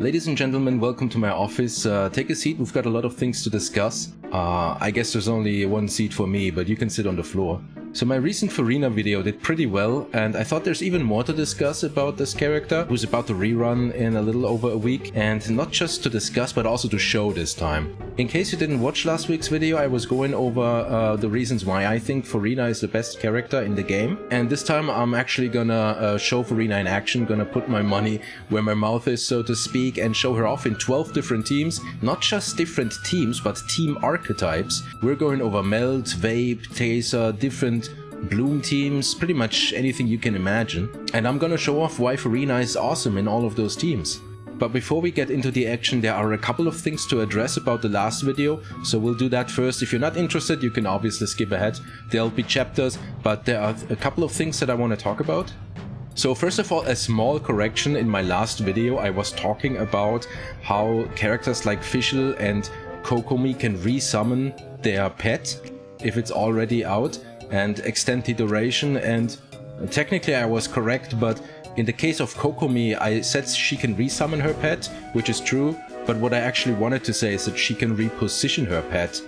Ladies and gentlemen, welcome to my office. Take a seat, we've got a lot of things to discuss. I guess there's only one seat for me, but you can sit on the floor. So my recent Furina video did pretty well, and I thought there's even more to discuss about this character, who's about to rerun in a little over a week, and not just to discuss, but also to show this time. In case you didn't watch last week's video, I was going over the reasons why I think Furina is the best character in the game, and this time I'm actually gonna show Furina in action, gonna put my money where my mouth is, so to speak, and show her off in 12 different teams. Not just different teams, but team archetypes. We're going over Melt, Vape, Taser, different Bloom teams, pretty much anything you can imagine. And I'm gonna show off why Furina is awesome in all of those teams. But before we get into the action, there are a couple of things to address about the last video, so we'll do that first. If you're not interested, you can obviously skip ahead. There'll be chapters, but there are a couple of things that I want to talk about. So first of all, a small correction. In my last video I was talking about how characters like Fischl and Kokomi can resummon their pet if it's already out and extend the duration, and technically I was correct, but in the case of Kokomi I said she can resummon her pet, which is true, but what I actually wanted to say is that she can reposition her pet,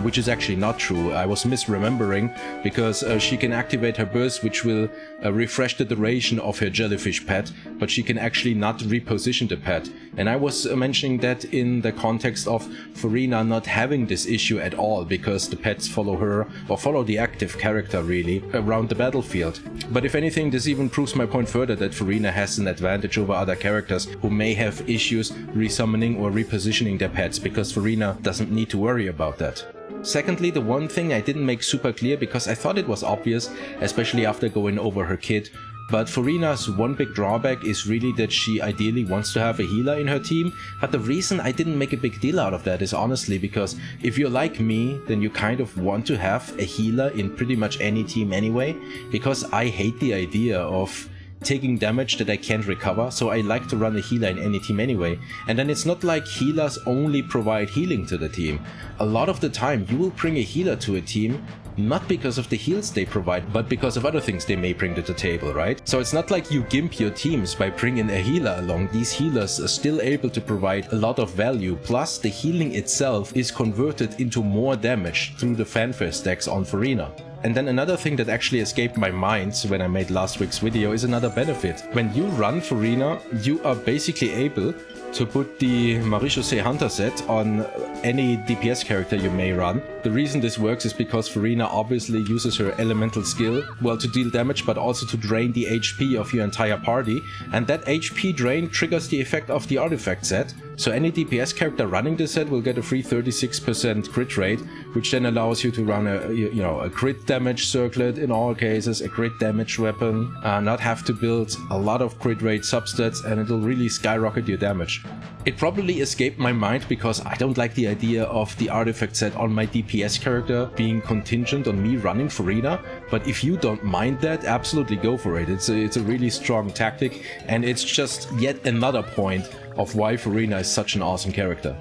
which is actually not true. I was misremembering, because she can activate her burst, which will refresh the duration of her jellyfish pet, but she can actually not reposition the pet. And I was mentioning that in the context of Furina not having this issue at all, because the pets follow her, or follow the active character really, around the battlefield. But if anything, this even proves my point further, that Furina has an advantage over other characters who may have issues resummoning or repositioning their pets, because Furina doesn't need to worry about that. Secondly, the one thing I didn't make super clear, because I thought it was obvious, especially after going over her kit, but Furina's one big drawback is really that she ideally wants to have a healer in her team. But the reason I didn't make a big deal out of that is honestly because if you're like me, then you kind of want to have a healer in pretty much any team anyway, because I hate the idea of taking damage that I can't recover, so I like to run a healer in any team anyway. And then it's not like healers only provide healing to the team. A lot of the time you will bring a healer to a team not because of the heals they provide, but because of other things they may bring to the table, right? So it's not like you gimp your teams by bringing a healer along. These healers are still able to provide a lot of value, plus the healing itself is converted into more damage through the fanfare stacks on Furina. And then another thing that actually escaped my mind when I made last week's video is another benefit. When you run Furina, you are basically able to put the Marechaussee Hunter set on any DPS character you may run. The reason this works is because Furina obviously uses her elemental skill, well, to deal damage, but also to drain the HP of your entire party, and that HP drain triggers the effect of the artifact set. So any DPS character running this set will get a free 36% crit rate, which then allows you to run a crit damage circlet in all cases, a crit damage weapon, not have to build a lot of crit rate substats, and it'll really skyrocket your damage. It probably escaped my mind because I don't like the idea of the artifact set on my DPS character being contingent on me running Furina, but if you don't mind that, absolutely go for it. It's a really strong tactic, and it's just yet another point of why Furina is such an awesome character.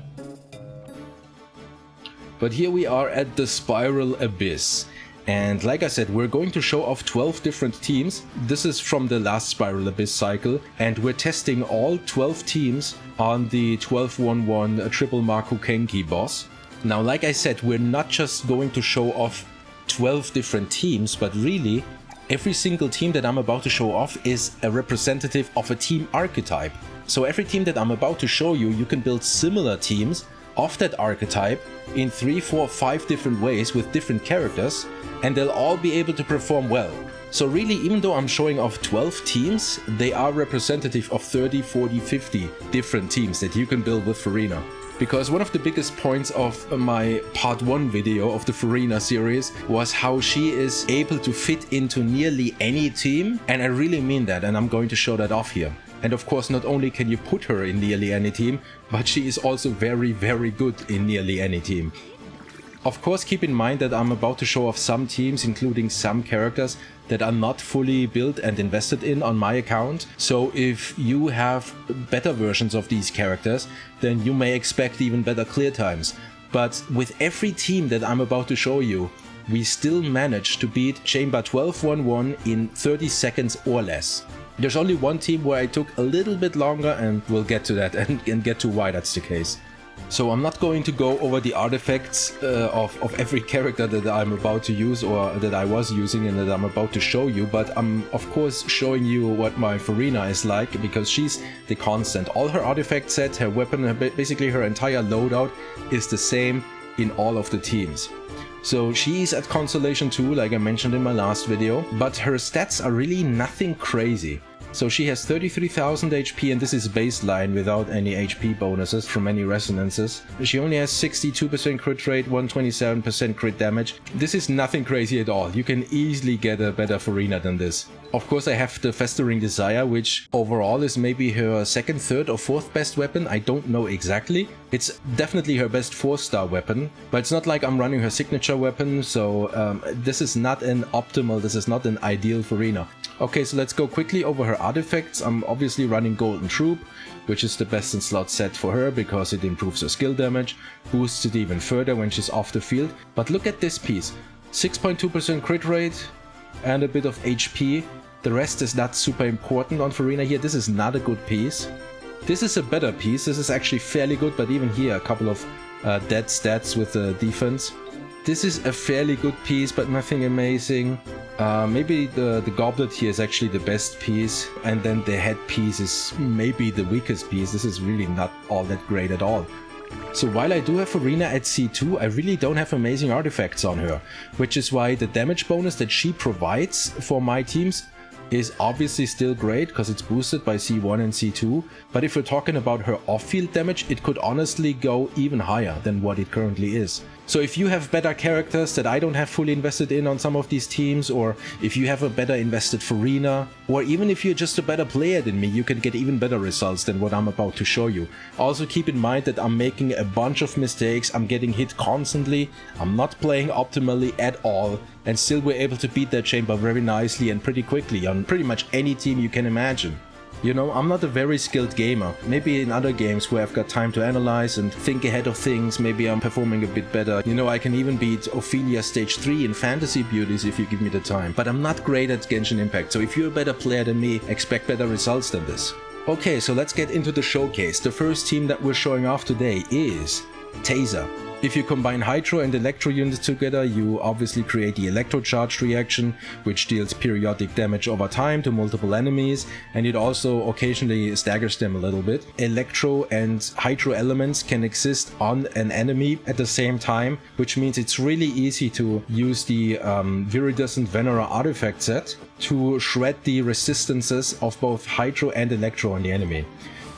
But here we are at the Spiral Abyss. And like I said, we're going to show off 12 different teams. This is from the last Spiral Abyss cycle, and we're testing all 12 teams on the 12-1-1 Triple Marku Kenki boss. Now, like I said, we're not just going to show off 12 different teams, but really, every single team that I'm about to show off is a representative of a team archetype. So every team that I'm about to show you, you can build similar teams of that archetype in 3, 4, 5 different ways with different characters, and they'll all be able to perform well. So really, even though I'm showing off 12 teams, they are representative of 30, 40, 50 different teams that you can build with Furina. Because one of the biggest points of my part 1 video of the Furina series was how she is able to fit into nearly any team, and I really mean that, and I'm going to show that off here. And of course, not only can you put her in nearly any team, but she is also very, very good in nearly any team. Of course, keep in mind that I'm about to show off some teams, including some characters that are not fully built and invested in on my account. So if you have better versions of these characters, then you may expect even better clear times. But with every team that I'm about to show you, we still managed to beat Chamber 12-1-1 in 30 seconds or less. There's only one team where I took a little bit longer, and we'll get to that and get to why that's the case. So I'm not going to go over the artifacts of every character that I'm about to use or that I was using and that I'm about to show you, but I'm of course showing you what my Furina is like, because she's the constant. All her artifact set, her weapon, basically her entire loadout is the same in all of the teams. So she's at Constellation 2, like I mentioned in my last video, but her stats are really nothing crazy. So she has 33,000 HP, and this is baseline without any HP bonuses from any resonances. She only has 62% crit rate, 127% crit damage. This is nothing crazy at all. You can easily get a better Furina than this. Of course, I have the Festering Desire, which overall is maybe her second, third or fourth best weapon. I don't know exactly. It's definitely her best 4-star weapon, but it's not like I'm running her signature weapon, so this is not an optimal, this is not an ideal Furina. Okay, so let's go quickly over her artifacts. I'm obviously running Golden Troop, which is the best in slot set for her because it improves her skill damage, boosts it even further when she's off the field. But look at this piece, 6.2% crit rate and a bit of HP. The rest is not super important on Furina here. This is not a good piece. This is a better piece. This is actually fairly good, but even here a couple of dead stats with the defense. This is a fairly good piece, but nothing amazing. Maybe the goblet here is actually the best piece, and then the head piece is maybe the weakest piece. This is really not all that great at all. So while I do have Furina at C2, I really don't have amazing artifacts on her, which is why the damage bonus that she provides for my teams is obviously still great because it's boosted by C1 and C2, but if we're talking about her off-field damage, it could honestly go even higher than what it currently is. So if you have better characters that I don't have fully invested in on some of these teams, or if you have a better invested Furina, or even if you're just a better player than me, you can get even better results than what I'm about to show you. Also keep in mind that I'm making a bunch of mistakes, I'm getting hit constantly, I'm not playing optimally at all, and still we're able to beat that chamber very nicely and pretty quickly on pretty much any team you can imagine. You know, I'm not a very skilled gamer. Maybe in other games where I've got time to analyze and think ahead of things, maybe I'm performing a bit better. You know, I can even beat Ophelia stage 3 in Fantasy Beauties if you give me the time. But I'm not great at Genshin Impact, so if you're a better player than me, expect better results than this. Okay, so let's get into the showcase. The first team that we're showing off today is Taser. If you combine Hydro and Electro units together, you obviously create the Electrocharged reaction, which deals periodic damage over time to multiple enemies, and it also occasionally staggers them a little bit. Electro and Hydro elements can exist on an enemy at the same time, which means it's really easy to use the Viridescent Venera artifact set to shred the resistances of both Hydro and Electro on the enemy.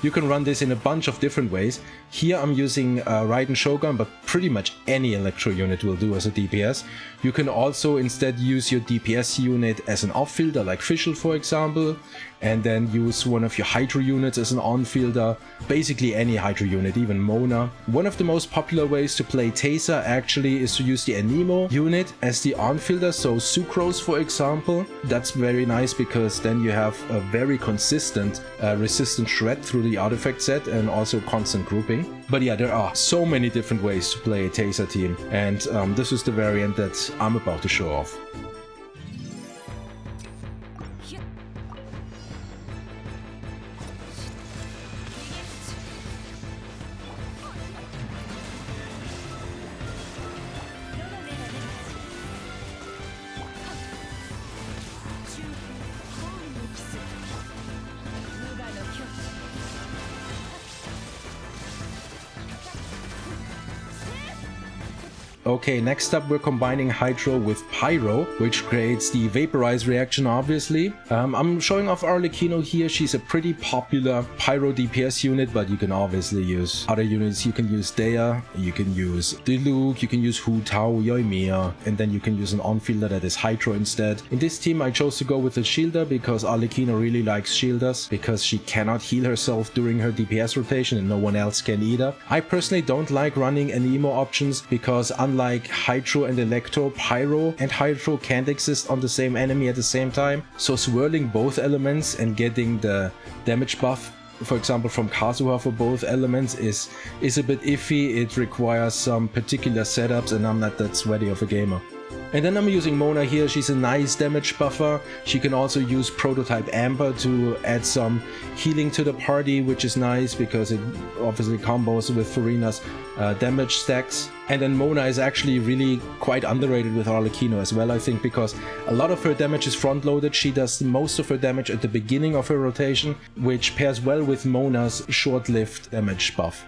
You can run this in a bunch of different ways. Here I'm using Raiden Shogun, but pretty much any Electro unit will do as a DPS. You can also instead use your DPS unit as an off-fielder, like Fischl for example, and then use one of your Hydro units as an on-fielder, basically any Hydro unit, even Mona. One of the most popular ways to play Taser actually is to use the Anemo unit as the on-fielder, so Sucrose for example. That's very nice because then you have a very consistent resistant shred through the artifact set and also constant grouping. But yeah, there are so many different ways to play a Taser team, and this is the variant that I'm about to show off. Okay, next up we're combining Hydro with Pyro, which creates the Vaporize reaction obviously. I'm showing off Arlecchino here. She's a pretty popular Pyro DPS unit, but you can obviously use other units. You can use Dea, you can use Nilou, you can use Hu Tao, Yoimiya, and then you can use an on-fielder that is Hydro instead. In this team I chose to go with a Shielder because Arlecchino really likes Shielders, because she cannot heal herself during her DPS rotation and no one else can either. I personally don't like running Anemo options because unlike Hydro and Electro, Pyro and Hydro can't exist on the same enemy at the same time, so swirling both elements and getting the damage buff, for example from Kazuha for both elements, is a bit iffy. It requires some particular setups and I'm not that sweaty of a gamer. And then I'm using Mona here. She's a nice damage buffer. She can also use Prototype Amber to add some healing to the party, which is nice because it obviously combos with Furina's damage stacks. And then Mona is actually really quite underrated with Arlecchino as well, I think, because a lot of her damage is front-loaded. She does most of her damage at the beginning of her rotation, which pairs well with Mona's short-lived damage buff.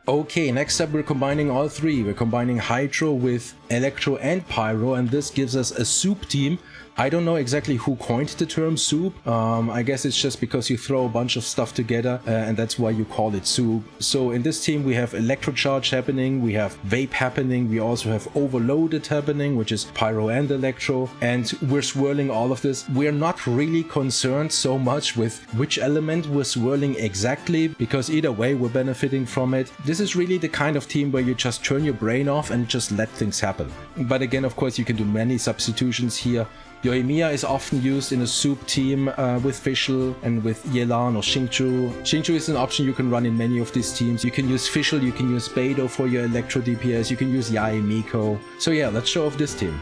Okay, next up we're combining all three. We're combining Hydro with Electro and Pyro, and this gives us a soup team. I don't know exactly who coined the term soup. I guess it's just because you throw a bunch of stuff together and that's why you call it soup. So in this team we have Electrocharge happening, we have Vape happening, we also have Overloaded happening, which is Pyro and Electro, and we're swirling all of this. We're not really concerned so much with which element we're swirling exactly, because either way we're benefiting from it. This is really the kind of team where you just turn your brain off and just let things happen. But again, of course, you can do many substitutions here. Yoimiya is often used in a soup team with Fischl and with Yelan or Xingqiu. Xingqiu is an option you can run in many of these teams. You can use Fischl, you can use Beidou for your Electro DPS, you can use Yae Miko. So yeah, let's show off this team.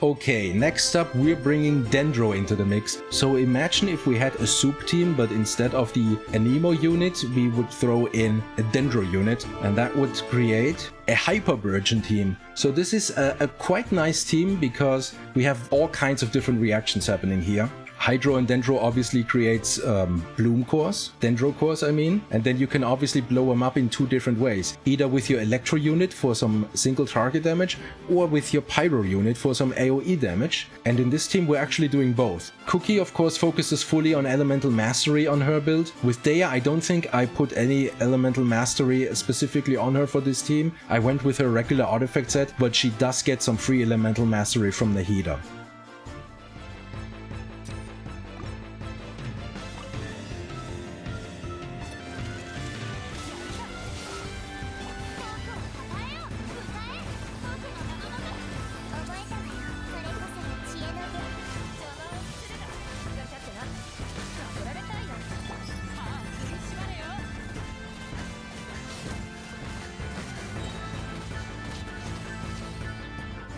Okay, next up we're bringing Dendro into the mix. So imagine if we had a soup team, but instead of the Anemo unit, we would throw in a Dendro unit, and that would create a Hyperburgeon team. So this is a quite nice team because we have all kinds of different reactions happening here. Hydro and Dendro obviously creates Bloom cores, Dendro cores I mean, and then you can obviously blow them up in two different ways, either with your Electro unit for some single target damage, or with your Pyro unit for some AoE damage, and in this team we're actually doing both. Cookie of course focuses fully on Elemental Mastery on her build. With Dea I don't think I put any Elemental Mastery specifically on her for this team. I went with her regular artifact set, but she does get some free Elemental Mastery from the healer.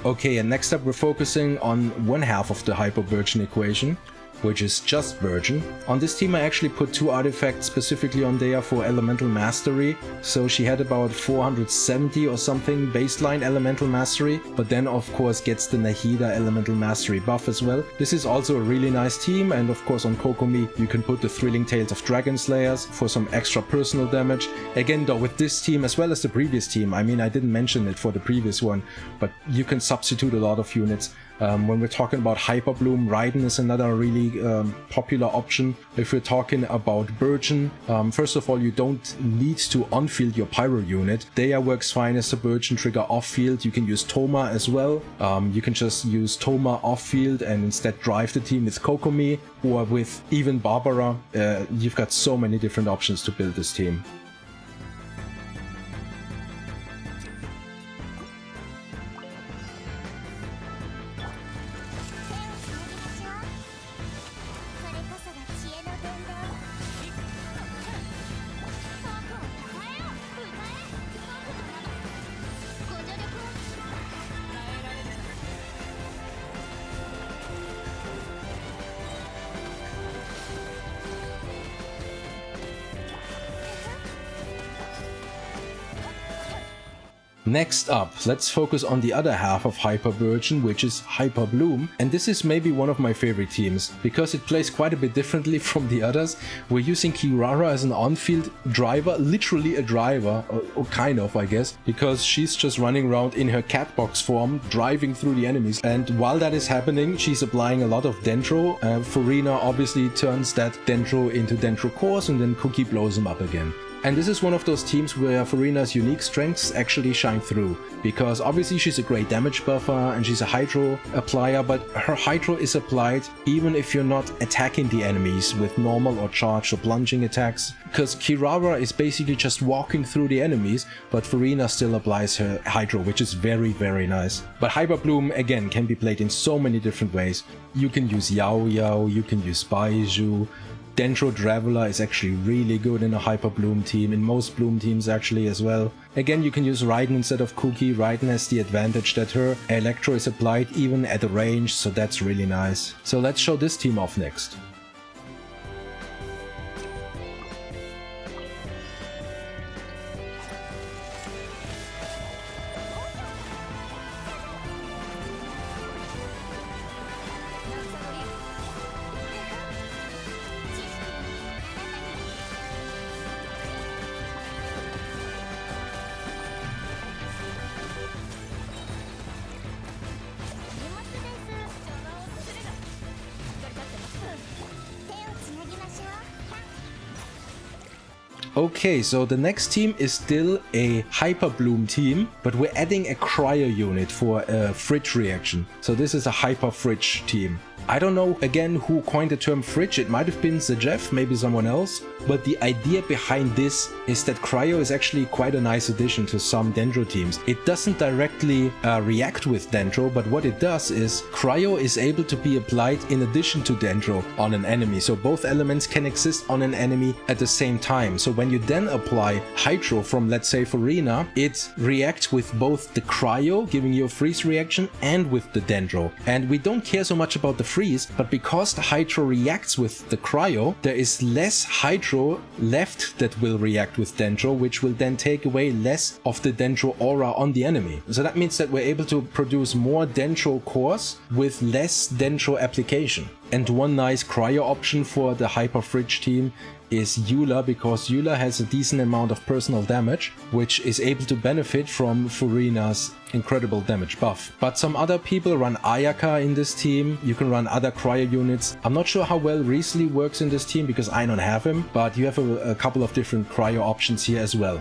Okay, and next up we're focusing on one half of the Hyperburgeon equation, which is just Burgeon. On this team I actually put two artifacts specifically on Dea for Elemental Mastery, so she had about 470 or something baseline Elemental Mastery, but then of course gets the Nahida Elemental Mastery buff as well. This is also a really nice team, and of course on Kokomi you can put the Thrilling Tales of Dragon Slayers for some extra personal damage. Again though, with this team as well as the previous team, I mean I didn't mention it for the previous one, but you can substitute a lot of units. When we're talking about Hyperbloom, Raiden is another really popular option. If we're talking about Burgeon, first of all, you don't need to on-field your Pyro unit. Dea works fine as a Burgeon trigger off-field. You can use Toma as well. You can just use Toma off-field and instead drive the team with Kokomi or with even Barbara. You've got so many different options to build this team. Next up, let's focus on the other half of Hyperburgeon, which is Hyperbloom, and this is maybe one of my favorite teams, because it plays quite a bit differently from the others. We're using Kirara as an on-field driver, literally a driver, or kind of, I guess, because she's just running around in her catbox form, driving through the enemies, and while that is happening, she's applying a lot of Dendro. Furina obviously turns that Dendro into Dendro cores, and then Cookie blows them up again. And this is one of those teams where Furina's unique strengths actually shine through, because obviously she's a great damage buffer and she's a Hydro applier, but her Hydro is applied even if you're not attacking the enemies with normal or charged or plunging attacks, because Kirara is basically just walking through the enemies, but Furina still applies her Hydro, which is very, very nice. But Hyperbloom, again, can be played in so many different ways. You can use Yao Yao, you can use Baiju. Dendro Traveler is actually really good in a Hyperbloom team, in most Bloom teams actually as well. Again, you can use Raiden instead of Cookie. Raiden has the advantage that her Electro is applied even at a range, so that's really nice. So let's show this team off next. Okay, so the next team is still a Hyperbloom team, but we're adding a cryo unit for a fridge reaction. So this is a Hyperfridge team. I don't know, again, who coined the term fridge. It might have been Jeff, maybe someone else. But the idea behind this is that cryo is actually quite a nice addition to some Dendro teams. It doesn't directly react with Dendro, but what it does is cryo is able to be applied in addition to Dendro on an enemy. So both elements can exist on an enemy at the same time. So when you then apply Hydro from, let's say, Furina, it reacts with both the cryo, giving you a freeze reaction, and with the Dendro. And we don't care so much about the freeze, but because the Hydro reacts with the cryo, there is less Hydro left that will react with Dendro, which will then take away less of the Dendro aura on the enemy. So that means that we're able to produce more Dendro cores with less Dendro application. And one nice cryo option for the Hyperfridge team is Eula, because Eula has a decent amount of personal damage, which is able to benefit from Furina's incredible damage buff. But some other people run Ayaka in this team. You can run other cryo units. I'm not sure how well Riesli works in this team because I don't have him, but you have a couple of different cryo options here as well.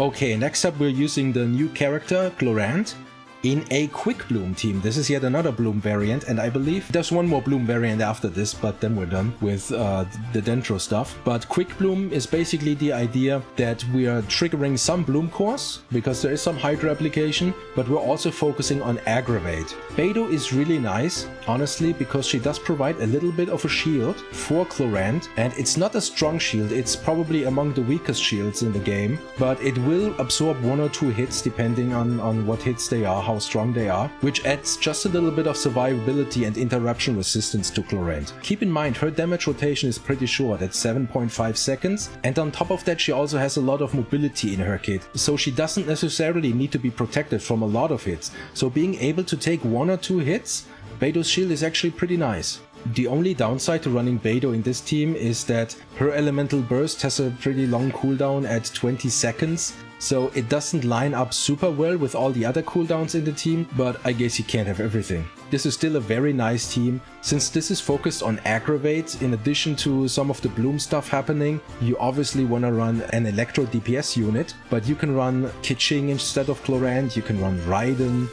Okay, next up we're using the new character, Glorant, in a Quickbloom team. This is yet another Bloom variant, and I believe there's one more Bloom variant after this, but then we're done with the Dendro stuff. But Quickbloom is basically the idea that we are triggering some Bloom cores, because there is some Hydro application, but we're also focusing on Aggravate. Beidou is really nice, honestly, because she does provide a little bit of a shield for Glorant, and it's not a strong shield, it's probably among the weakest shields in the game, but it will absorb 1 or 2 hits depending on what hits they are, how strong they are, which adds just a little bit of survivability and interruption resistance to Glorant. Keep in mind, her damage rotation is pretty short at 7.5 seconds, and on top of that she also has a lot of mobility in her kit, so she doesn't necessarily need to be protected from a lot of hits. So being able to take 1 or 2 hits, Beidou's shield is actually pretty nice. The only downside to running Beidou in this team is that her elemental burst has a pretty long cooldown at 20 seconds, so it doesn't line up super well with all the other cooldowns in the team, but I guess you can't have everything. this is still a very nice team. Since this is focused on aggravate, in addition to some of the Bloom stuff happening, you obviously want to run an Electro DPS unit, but you can run Kitching instead of Chlorant, you can run Raiden,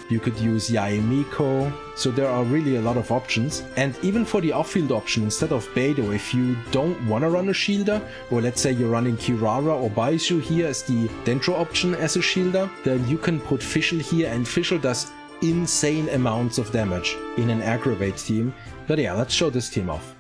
you could use Yaemiko. So there are really a lot of options. And even for the off-field option, instead of Beidou, if you don't want to run a shielder, or let's say you're running Kirara or Baizhu here as the Dendro option as a shielder, then you can put Fischl here, and Fischl does insane amounts of damage in an aggravate team. But yeah, let's show this team off.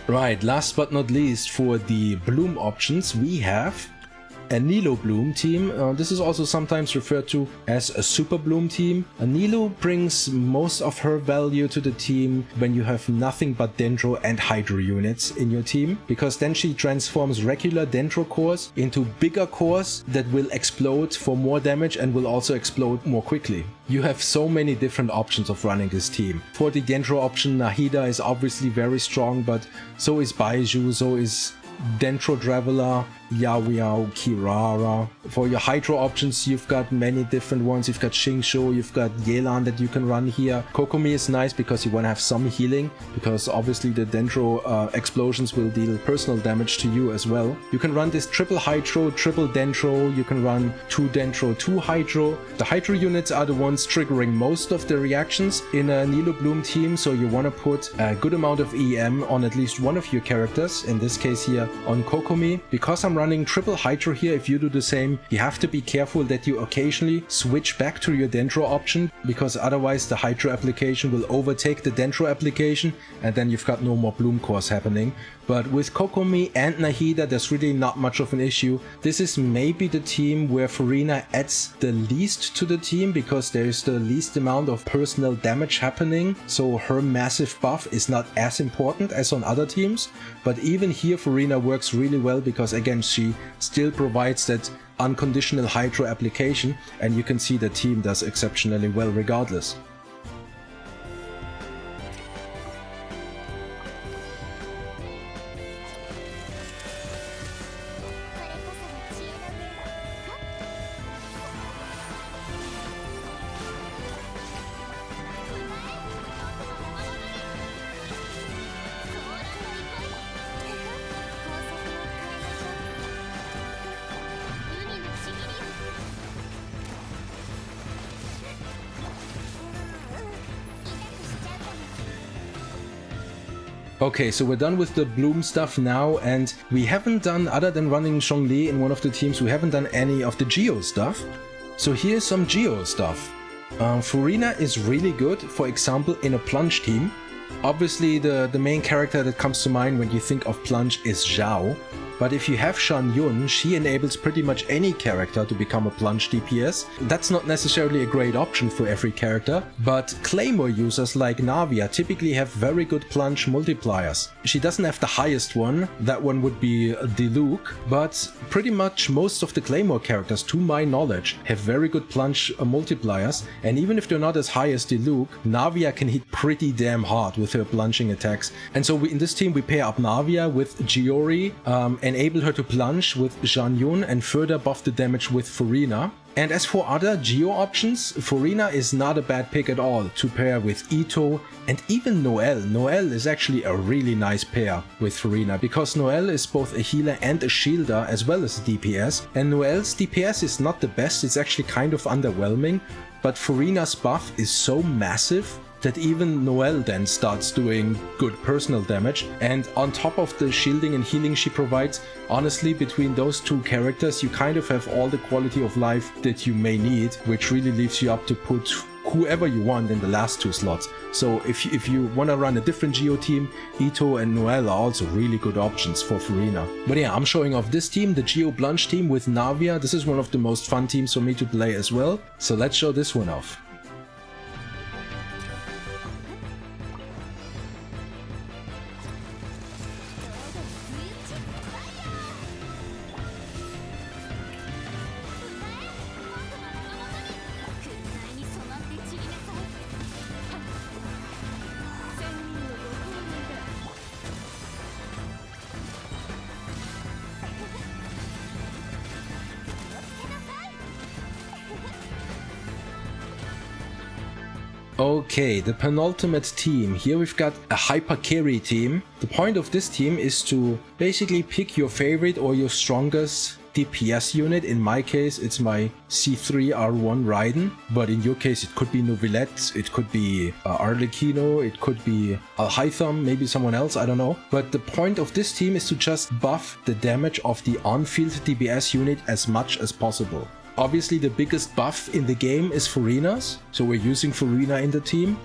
Right, last but not least, for the Bloom options, we have a Nilou Bloom team. This is also sometimes referred to as a Super Bloom team. A Nilou brings most of her value to the team when you have nothing but Dendro and Hydro units in your team, because then she transforms regular Dendro cores into bigger cores that will explode for more damage and will also explode more quickly. You have so many different options of running this team. For the Dendro option, Nahida is obviously very strong, but so is Baizhu, so is Dendro Traveler, Yao, Kirara. For your Hydro options, you've got many different ones. You've got Xingqiu, you've got Yelan that you can run here. Kokomi is nice because you want to have some healing, because obviously the Dendro explosions will deal personal damage to you as well. You can run this triple Hydro, triple Dendro. You can run 2 Dendro, 2 Hydro. The Hydro units are the ones triggering most of the reactions in a Nilou Bloom team, so you want to put a good amount of EM on at least one of your characters, in this case here on Kokomi. Because I'm running triple Hydro here, if you do the same, you have to be careful that you occasionally switch back to your Dendro option, because otherwise the Hydro application will overtake the Dendro application, and then you've got no more Bloom cores happening. But with Kokomi and Nahida, there's really not much of an issue. This is maybe the team where Furina adds the least to the team, because there's the least amount of personal damage happening, so her massive buff is not as important as on other teams. But even here Furina works really well, because again she still provides that unconditional Hydro application, and you can see the team does exceptionally well regardless. Okay, so we're done with the Bloom stuff now, and we haven't done, other than running Zhongli in one of the teams, we haven't done any of the Geo stuff. So here's some Geo stuff. Furina is really good, for example, in a Plunge team. Obviously the main character that comes to mind when you think of Plunge is Zhao. But if you have Shan Yun, she enables pretty much any character to become a Plunge DPS. That's not necessarily a great option for every character, but Claymore users like Navia typically have very good Plunge multipliers. She doesn't have the highest one, that one would be Diluc, but pretty much most of the Claymore characters, to my knowledge, have very good Plunge multipliers, and even if they're not as high as Diluc, Navia can hit pretty damn hard with her plunging attacks. And so in this team we pair up Navia with Giori, enable her to plunge with Zhan Yun, and further buff the damage with Furina. And as for other Geo options, Furina is not a bad pick at all to pair with Ito and even Noelle. Noelle is actually a really nice pair with Furina, because Noelle is both a healer and a shielder as well as a DPS, and Noelle's DPS is not the best, it's actually kind of underwhelming, but Furina's buff is so massive that even Noelle then starts doing good personal damage. And on top of the shielding and healing she provides, honestly, between those two characters you kind of have all the quality of life that you may need, which really leaves you up to put whoever you want in the last 2 slots. So if you want to run a different Geo team, Ito and Noelle are also really good options for Furina. But yeah, I'm showing off this team, the Geo Plunge team with Navia. This is one of the most fun teams for me to play as well. So let's show this one off. Okay, the penultimate team. Here we've got a Hypercarry team. The point of this team is to basically pick your favorite or your strongest DPS unit. In my case, it's my C3R1 Raiden, but in your case, it could be Novelette, it could be Arlecchino, it could be Alhaitham, maybe someone else, I don't know. But the point of this team is to just buff the damage of the on-field DPS unit as much as possible. Obviously, the biggest buff in the game is Furina's, so we're using Furina in the team.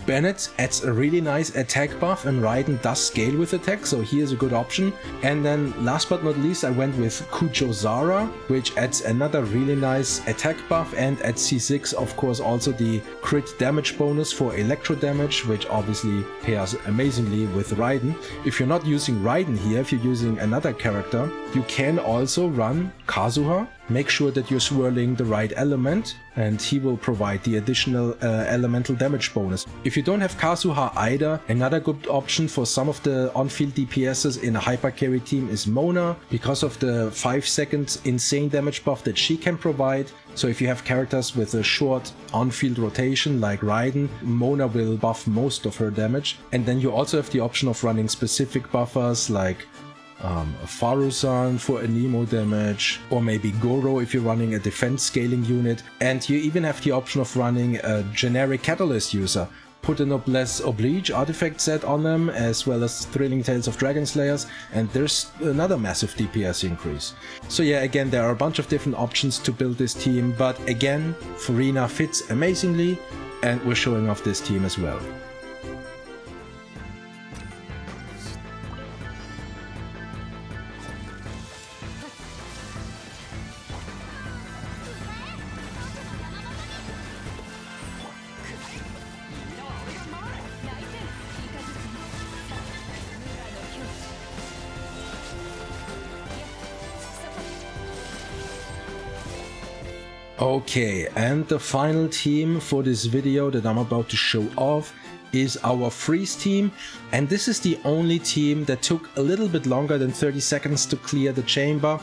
Bennett adds a really nice attack buff, and Raiden does scale with attack, so he is a good option. And then last but not least, I went with Kujo Zara, which adds another really nice attack buff, and at C6 of course also the crit damage bonus for electro damage, which obviously pairs amazingly with Raiden. If you're not using Raiden here, if you're using another character, you can also run Kazuha. Make sure that you're swirling the right element, and he will provide the additional elemental damage bonus. If you don't have Kazuha either, another good option for some of the on-field DPSs in a Hypercarry team is Mona, because of the 5-second insane damage buff that she can provide. So if you have characters with a short on-field rotation like Raiden, Mona will buff most of her damage. And then you also have the option of running specific buffers like Farusan for a Nemo damage, or maybe Goro if you're running a defense scaling unit. And you even have the option of running a generic catalyst user. Put a Noblesse Oblige artifact set on them, as well as Thrilling Tales of Dragon Slayers, and there's another massive DPS increase. So yeah, again, there are a bunch of different options to build this team, but again, Furina fits amazingly, and we're showing off this team as well. Okay, and the final team for this video that I'm about to show off is our freeze team, and this is the only team that took a little bit longer than 30 seconds to clear the chamber.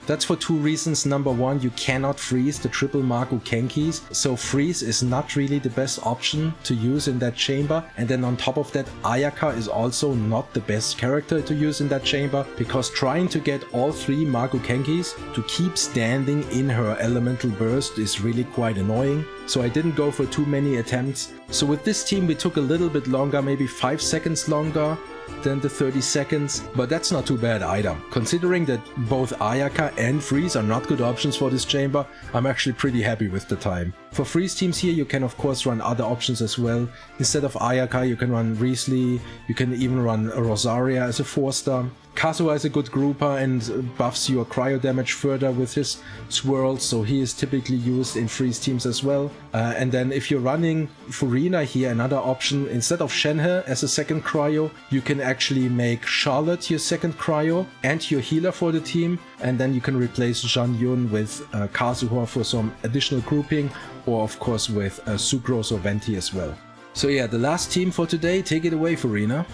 That's for two reasons. Number one, you cannot freeze the triple Magu Kenkis, so freeze is not really the best option to use in that chamber. And then on top of that, Ayaka is also not the best character to use in that chamber, because trying to get all three Magu Kenkis to keep standing in her elemental burst is really quite annoying. So I didn't go for too many attempts. So with this team we took a little bit longer, maybe 5 seconds longer than the 30 seconds, but that's not too bad either. Considering that both Ayaka and Freeze are not good options for this chamber, I'm actually pretty happy with the time. For Freeze teams here, you can of course run other options as well. Instead of Ayaka, you can run Riesli, you can even run Rosaria as a 4-star. Kazuha is a good grouper and buffs your cryo damage further with his swirls, so he is typically used in freeze teams as well. And then if you're running Furina here, another option, instead of Shenhe as a second cryo, you can actually make Charlotte your second cryo and your healer for the team, and then you can replace Zhan Yun with Kazuha for some additional grouping, or of course with Sucrose or Venti as well. So yeah, the last team for today, take it away, Furina.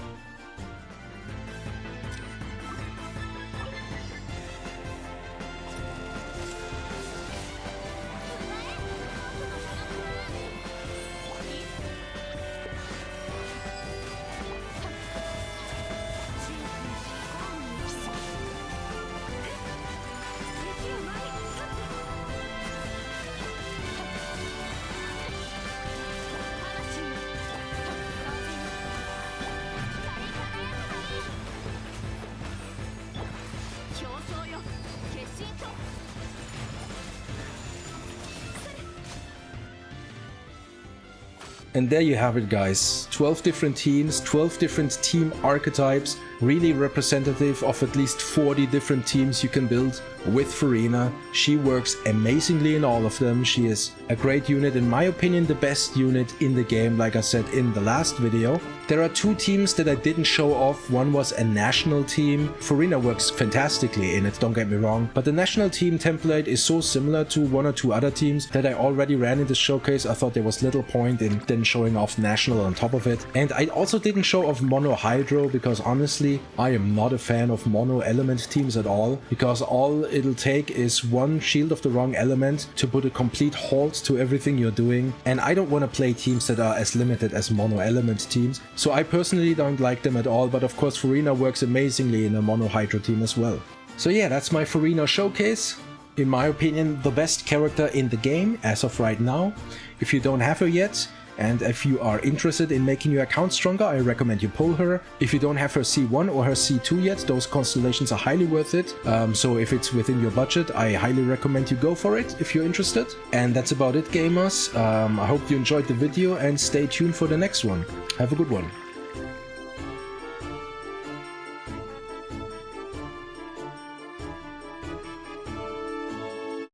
And there you have it, guys. 12 different teams, 12 different team archetypes, really representative of at least 40 different teams you can build with Furina. She works amazingly in all of them. She is a great unit, in my opinion, the best unit in the game, like I said in the last video. There are two teams that I didn't show off. One was a national team. Furina works fantastically in it, don't get me wrong, but the national team template is so similar to one or two other teams that I already ran in this showcase. I thought there was little point in then showing off national on top of it. And I also didn't show off mono hydro because honestly, I am not a fan of mono element teams at all, because all it'll take is one shield of the wrong element to put a complete halt to everything you're doing. And I don't want to play teams that are as limited as mono element teams. So I personally don't like them at all, but of course Furina works amazingly in a mono hydro team as well. So yeah, that's my Furina showcase. In my opinion, the best character in the game as of right now. If you don't have her yet, and if you are interested in making your account stronger, I recommend you pull her. If you don't have her C1 or her C2 yet, those constellations are highly worth it. So if it's within your budget, I highly recommend you go for it if you're interested. And that's about it, gamers. I hope you enjoyed the video and stay tuned for the next one. Have a good one.